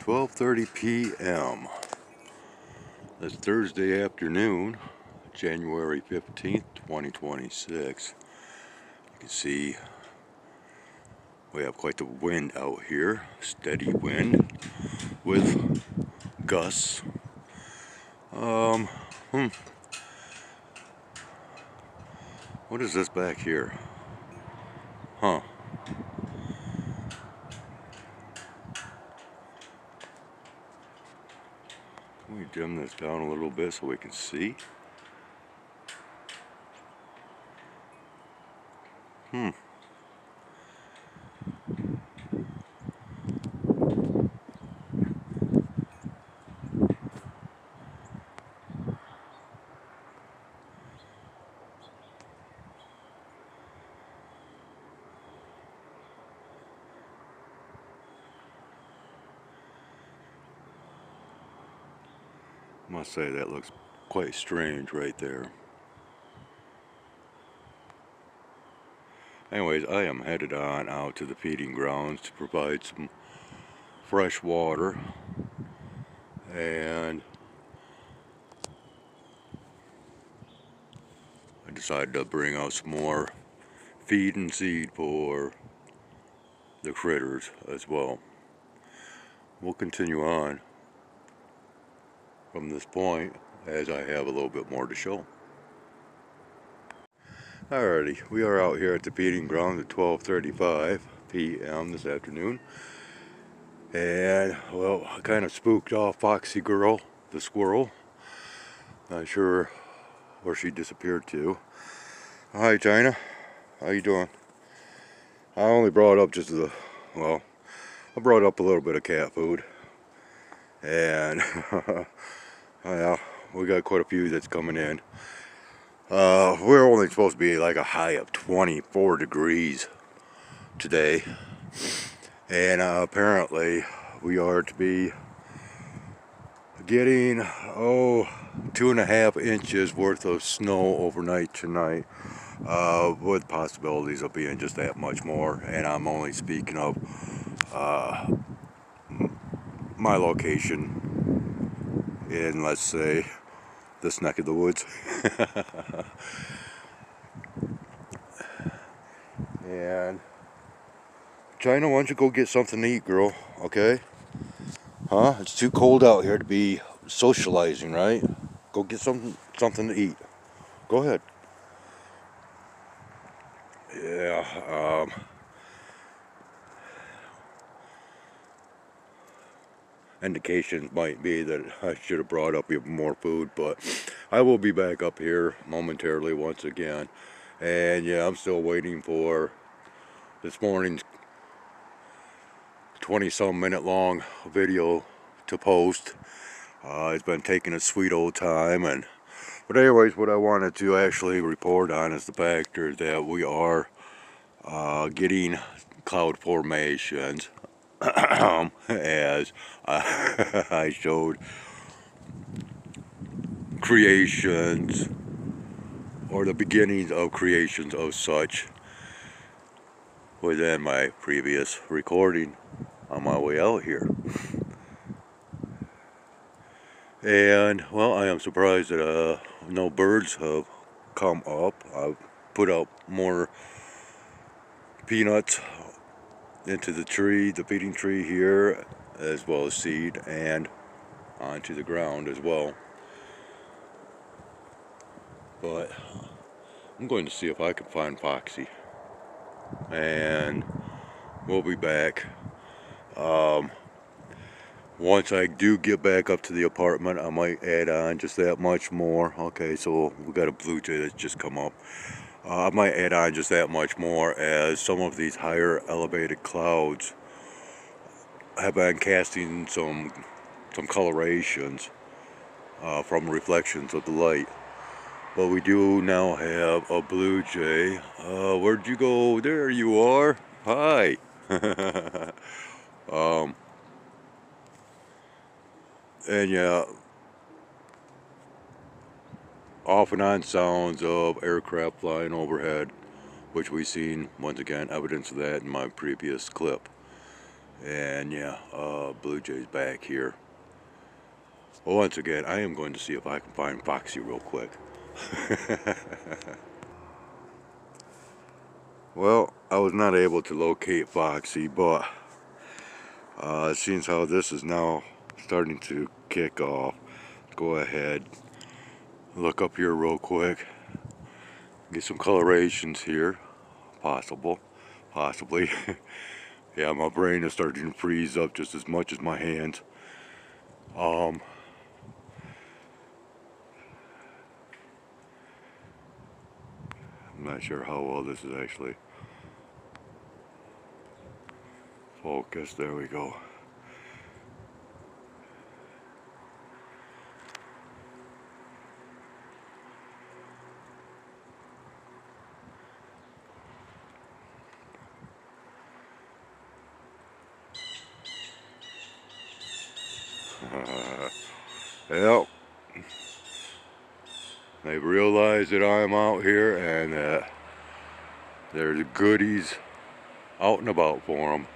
12:30 p.m. It's Thursday afternoon, January 15th, 2026. You can see we have quite the wind out here, steady wind with gusts. What is this back here? Huh. Let me dim this down a little bit so we can see. I must say that looks quite strange right there. Anyways, I am headed on out to the feeding grounds to provide some fresh water, and I decided to bring out some more feed and seed for the critters as well. We'll continue on from this point as I have a little bit more to show. Alrighty, we are out here at the feeding ground at 12:35 p.m. this afternoon, and well, I kind of spooked off Foxy Girl, the squirrel. Not sure where she disappeared to. Hi China, how you doing? I only brought up just I brought up a little bit of cat food, and well, we got quite a few that's coming in. We're only supposed to be like a high of 24 degrees today, and apparently we are to be getting 2.5 inches worth of snow overnight tonight, with possibilities of being just that much more. And I'm only speaking of my location in, let's say, this neck of the woods. And China, why don't you go get something to eat, girl? Okay? Huh? It's too cold out here to be socializing, right? Go get something to eat. Go ahead. Yeah, indications might be that I should have brought up even more food, but I will be back up here momentarily once again. And yeah, I'm still waiting for this morning's 20-some minute long video to post. It's been taking a sweet old time, but anyways, what I wanted to actually report on is the fact that we are getting cloud formations as I showed creations, or the beginnings of creations of such, within my previous recording on my way out here. And well, I am surprised that no birds have come up. I've put out more peanuts into the tree, the feeding tree here, as well as seed, and onto the ground as well. But I'm going to see if I can find Foxy, and we'll be back. Once I do get back up to the apartment, I might add on just that much more. Okay, so we got a blue jay that's just come up. I might add on just that much more, as some of these higher elevated clouds have been casting some colorations from reflections of the light. But we do now have a blue jay. Where'd you go? There you are. Hi. And yeah, off and on sounds of aircraft flying overhead, which we've seen, once again, evidence of that in my previous clip. And yeah, blue jays back here. Well, once again, I am going to see if I can find Foxy real quick. Well, I was not able to locate Foxy, but it seems how this is now starting to kick off. Go ahead, look up here real quick, get some colorations here, possibly. Yeah, my brain is starting to freeze up just as much as my hands. I'm not sure how well this is actually focused. There we go. Yep. They realize that I'm out here and that there's goodies out and about for them.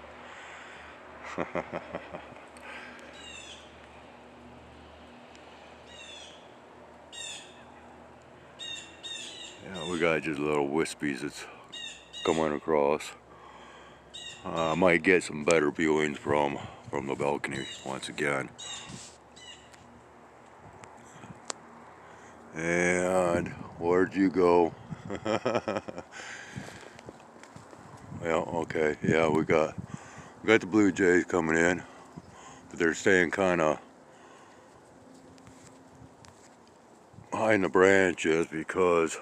Yeah, we got just little wispies that's coming across. I might get some better viewings from the balcony once again. And where'd you go? Well, okay, yeah, we got the blue jays coming in, but they're staying kind of behind the branches because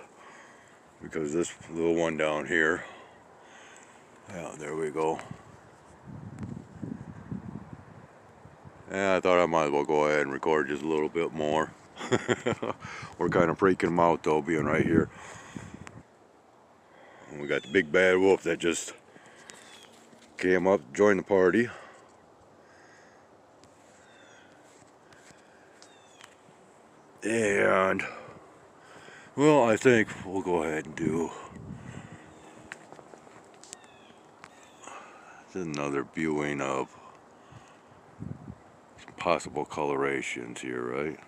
this little one down here. Yeah, there we go. Yeah, I thought I might as well go ahead and record just a little bit more. We're kind of freaking them out though, being right here. And we got the big bad wolf that just came up, joined the party. And, well, I think we'll go ahead and do another viewing of some possible colorations here, right?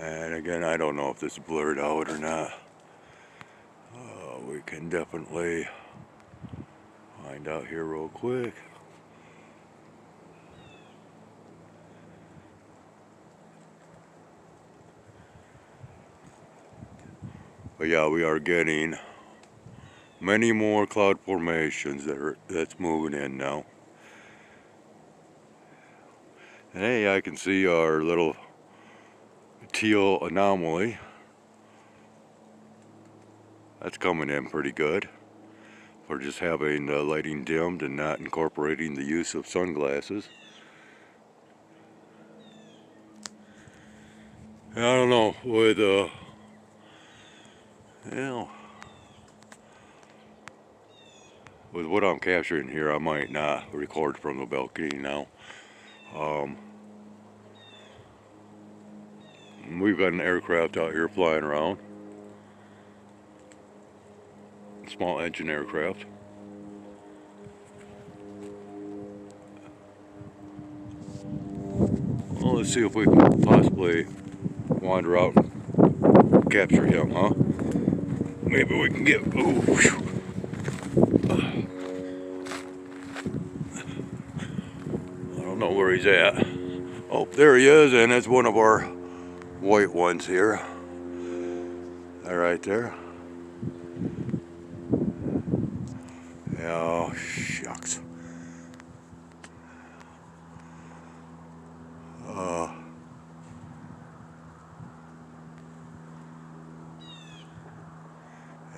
And again, I don't know if this is blurred out or not. We can definitely find out here real quick. But yeah, we are getting many more cloud formations that's moving in now. And hey, I can see our little teal anomaly. That's coming in pretty good. For just having the lighting dimmed and not incorporating the use of sunglasses. I don't know, with with what I'm capturing here, I might not record from the balcony now. We've got an aircraft out here flying around. Small engine aircraft. Well, let's see if we can possibly wander out and capture him, huh? Maybe we can get... Ooh, I don't know where he's at. Oh, there he is, and that's one of our white ones here. That right there. Oh, shucks.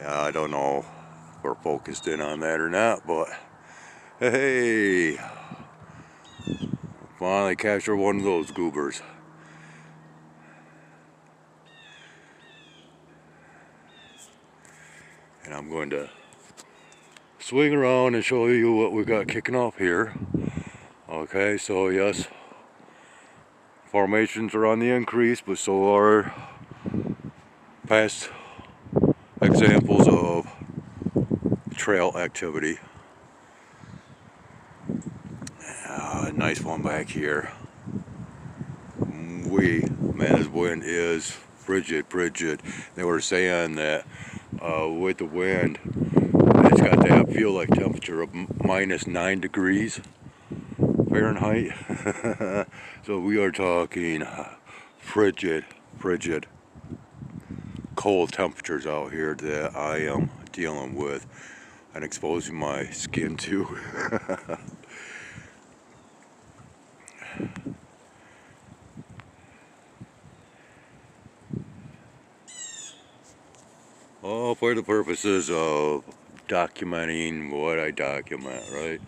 Yeah, I don't know if we're focused in on that or not, but hey, finally captured one of those goobers. And I'm going to swing around and show you what we got kicking off here. Okay, so yes, formations are on the increase, but so are past examples of trail activity. Nice one back here. Man, this wind is frigid. They were saying that with the wind, it's got that feel like temperature of -9 degrees Fahrenheit. So we are talking frigid, cold temperatures out here that I am dealing with and exposing my skin to. All for the purposes of documenting what I document, right?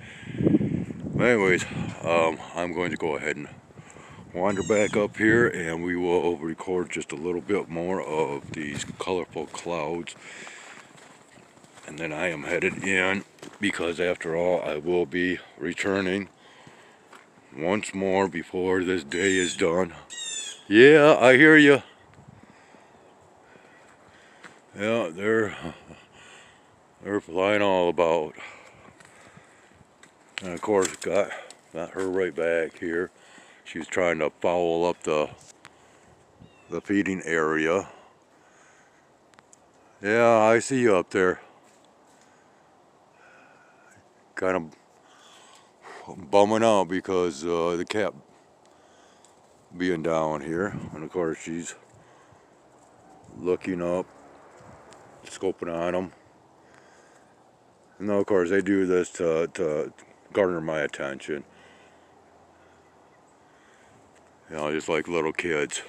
Anyways, I'm going to go ahead and wander back up here, and we will record just a little bit more of these colorful clouds, and then I am headed in, because after all I will be returning once more before this day is done. Yeah, I hear you. Yeah, they're flying all about. And of course got her right back here. She was trying to foul up the feeding area. Yeah, I see you up there. Kind of bumming out because the cat being down here. And of course she's looking up, scoping on them. And of course they do this to garner my attention. You know, just like little kids.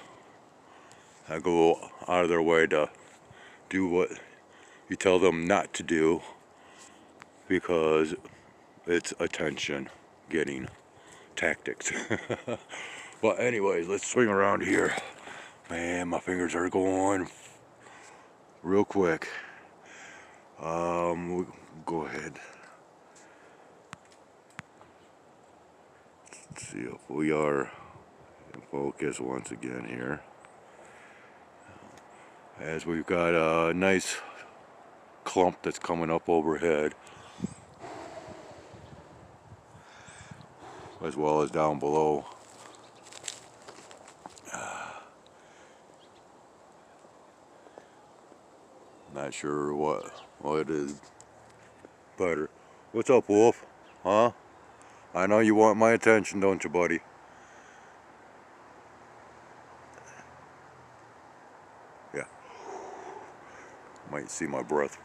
I go out of their way to do what you tell them not to do, because it's attention getting tactics. But anyways, let's swing around here. Man, my fingers are going real quick. We'll go ahead. Let's see if we are in focus once again here. As we've got a nice clump that's coming up overhead, as well as down below. Not sure what it is better. What's up, Wolf? Huh? I know you want my attention, don't you, buddy? Yeah. Might see my breath.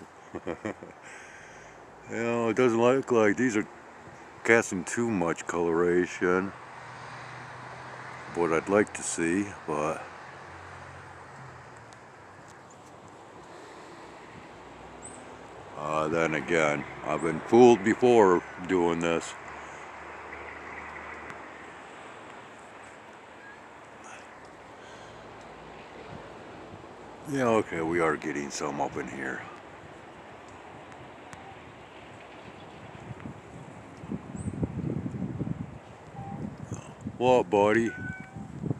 You know, it doesn't look like these are casting too much coloration. What I'd like to see, but then again, I've been fooled before doing this. Yeah, okay, we are getting some up in here. What, buddy?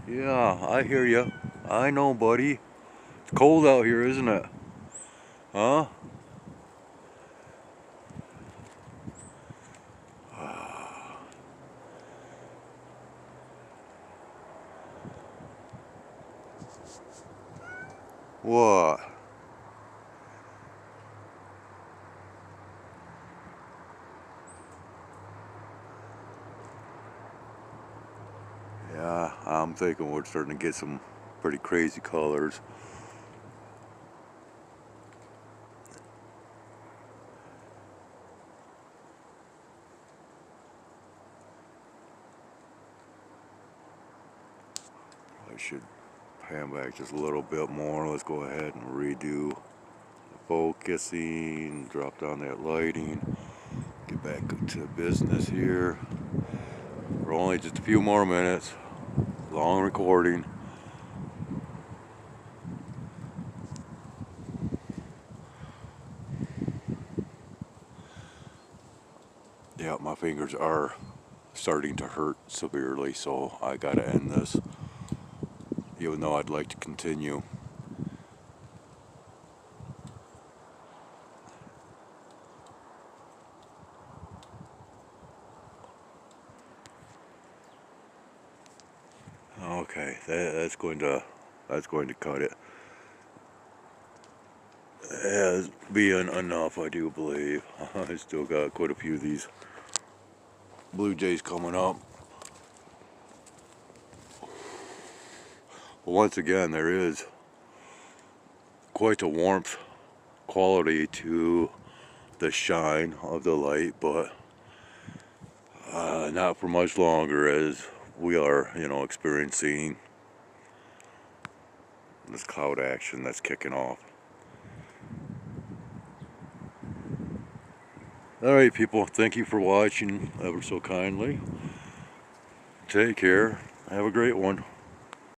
Yeah, I hear you. I know, buddy. It's cold out here, isn't it? Huh? What? Yeah, I'm thinking we're starting to get some pretty crazy colors. I should pan back just a little bit more. Let's go ahead and redo the focusing, drop down that lighting, get back to business here. We're only just a few more minutes, long recording. fingers are starting to hurt severely, so I gotta end this, even though I'd like to continue. Okay, that's going to cut it. As being enough, I do believe. I still got quite a few of these blue jays coming up. But once again, there is quite a warmth quality to the shine of the light, but not for much longer, as we are, experiencing this cloud action that's kicking off. Alright people, thank you for watching ever so kindly. Take care. Have a great one.